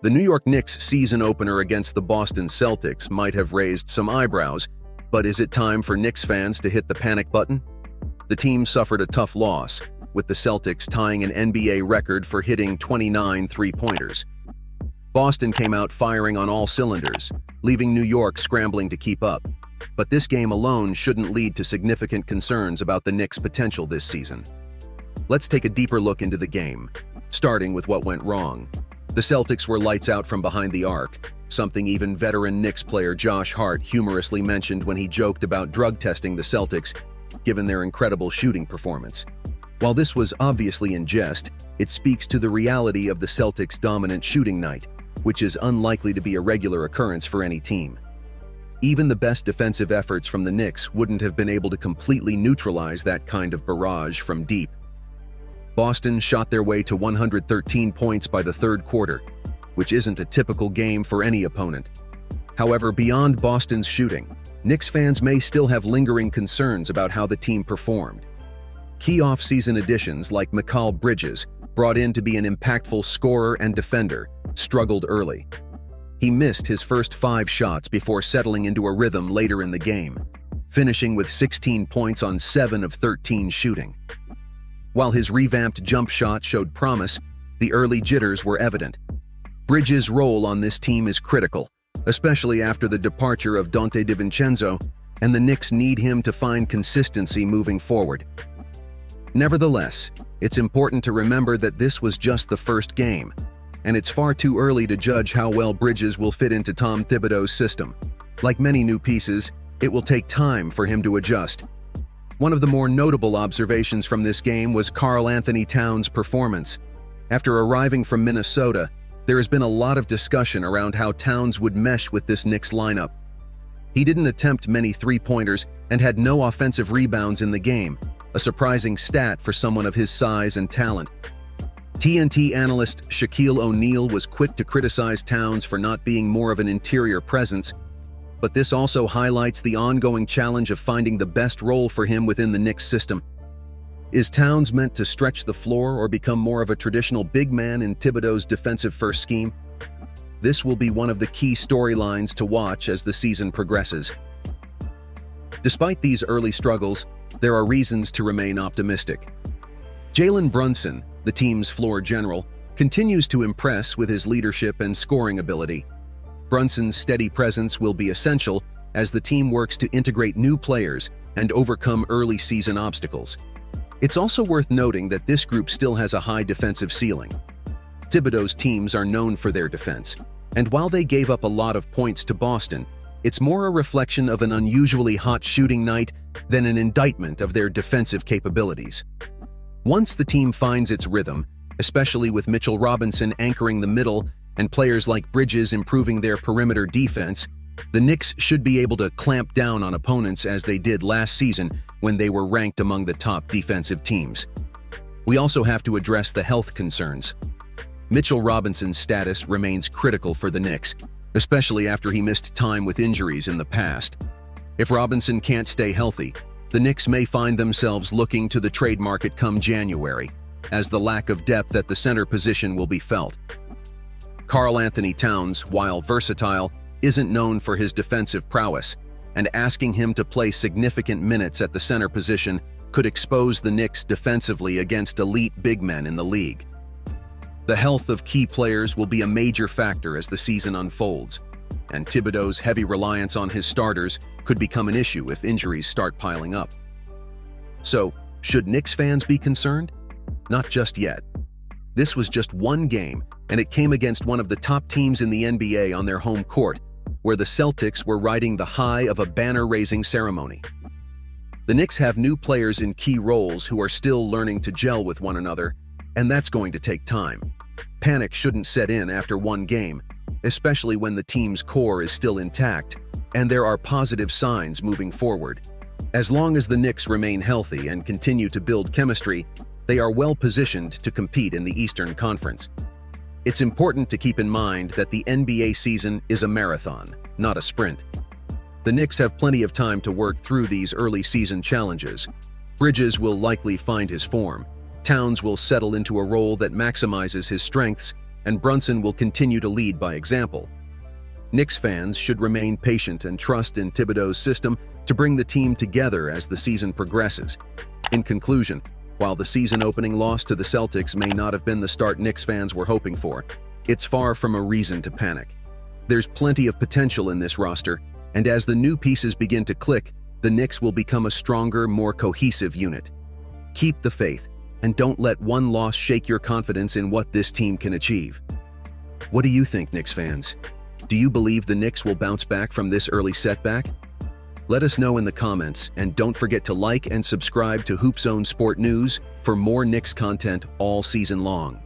The New York Knicks season opener against the Boston Celtics might have raised some eyebrows, but is it time for Knicks fans to hit the panic button? The team suffered a tough loss, with the Celtics tying an NBA record for hitting 29 three-pointers. Boston came out firing on all cylinders, leaving New York scrambling to keep up. But this game alone shouldn't lead to significant concerns about the Knicks' potential this season. Let's take a deeper look into the game, starting with what went wrong. The Celtics were lights out from behind the arc, something even veteran Knicks player Josh Hart humorously mentioned when he joked about drug testing the Celtics, given their incredible shooting performance. While this was obviously in jest, it speaks to the reality of the Celtics' dominant shooting night, which is unlikely to be a regular occurrence for any team. Even the best defensive efforts from the Knicks wouldn't have been able to completely neutralize that kind of barrage from deep. Boston shot their way to 113 points by the third quarter, which isn't a typical game for any opponent. However, beyond Boston's shooting, Knicks fans may still have lingering concerns about how the team performed. Key off-season additions like Mikal Bridges, brought in to be an impactful scorer and defender, struggled early. He missed his first 5 shots before settling into a rhythm later in the game, finishing with 16 points on 7 of 13 shooting. While his revamped jump shot showed promise, the early jitters were evident. Bridges' role on this team is critical, especially after the departure of Donte DiVincenzo, and the Knicks need him to find consistency moving forward. Nevertheless, it's important to remember that this was just the first game, and it's far too early to judge how well Bridges will fit into Tom Thibodeau's system. Like many new pieces, it will take time for him to adjust. One of the more notable observations from this game was Karl Anthony Towns' performance. After arriving from Minnesota, there has been a lot of discussion around how Towns would mesh with this Knicks lineup. He didn't attempt many three-pointers and had no offensive rebounds in the game, a surprising stat for someone of his size and talent. TNT analyst Shaquille O'Neal was quick to criticize Towns for not being more of an interior presence, but this also highlights the ongoing challenge of finding the best role for him within the Knicks system. Is Towns meant to stretch the floor or become more of a traditional big man in Thibodeau's defensive-first scheme? This will be one of the key storylines to watch as the season progresses. Despite these early struggles, there are reasons to remain optimistic. Jalen Brunson, the team's floor general, continues to impress with his leadership and scoring ability. Brunson's steady presence will be essential as the team works to integrate new players and overcome early season obstacles. It's also worth noting that this group still has a high defensive ceiling. Thibodeau's teams are known for their defense, and while they gave up a lot of points to Boston, it's more a reflection of an unusually hot shooting night than an indictment of their defensive capabilities. Once the team finds its rhythm, especially with Mitchell Robinson anchoring the middle and players like Bridges improving their perimeter defense, the Knicks should be able to clamp down on opponents as they did last season when they were ranked among the top defensive teams. We also have to address the health concerns. Mitchell Robinson's status remains critical for the Knicks, especially after he missed time with injuries in the past. If Robinson can't stay healthy, the Knicks may find themselves looking to the trade market come January, as the lack of depth at the center position will be felt. Karl Anthony Towns, while versatile, isn't known for his defensive prowess, and asking him to play significant minutes at the center position could expose the Knicks defensively against elite big men in the league. The health of key players will be a major factor as the season unfolds, and Thibodeau's heavy reliance on his starters could become an issue if injuries start piling up. So, should Knicks fans be concerned? Not just yet. This was just one game, and it came against one of the top teams in the NBA on their home court, where the Celtics were riding the high of a banner-raising ceremony. The Knicks have new players in key roles who are still learning to gel with one another, and that's going to take time. Panic shouldn't set in after one game, especially when the team's core is still intact, and there are positive signs moving forward. As long as the Knicks remain healthy and continue to build chemistry, they are well positioned to compete in the Eastern Conference. It's important to keep in mind that the NBA season is a marathon, not a sprint. The Knicks have plenty of time to work through these early season challenges. Bridges will likely find his form. Towns will settle into a role that maximizes his strengths, and Brunson will continue to lead by example. Knicks fans should remain patient and trust in Thibodeau's system to bring the team together as the season progresses. In conclusion, while the season-opening loss to the Celtics may not have been the start Knicks fans were hoping for, it's far from a reason to panic. There's plenty of potential in this roster, and as the new pieces begin to click, the Knicks will become a stronger, more cohesive unit. Keep the faith, and don't let one loss shake your confidence in what this team can achieve. What do you think, Knicks fans? Do you believe the Knicks will bounce back from this early setback? Let us know in the comments, and don't forget to like and subscribe to HoopZone Sport News for more Knicks content all season long.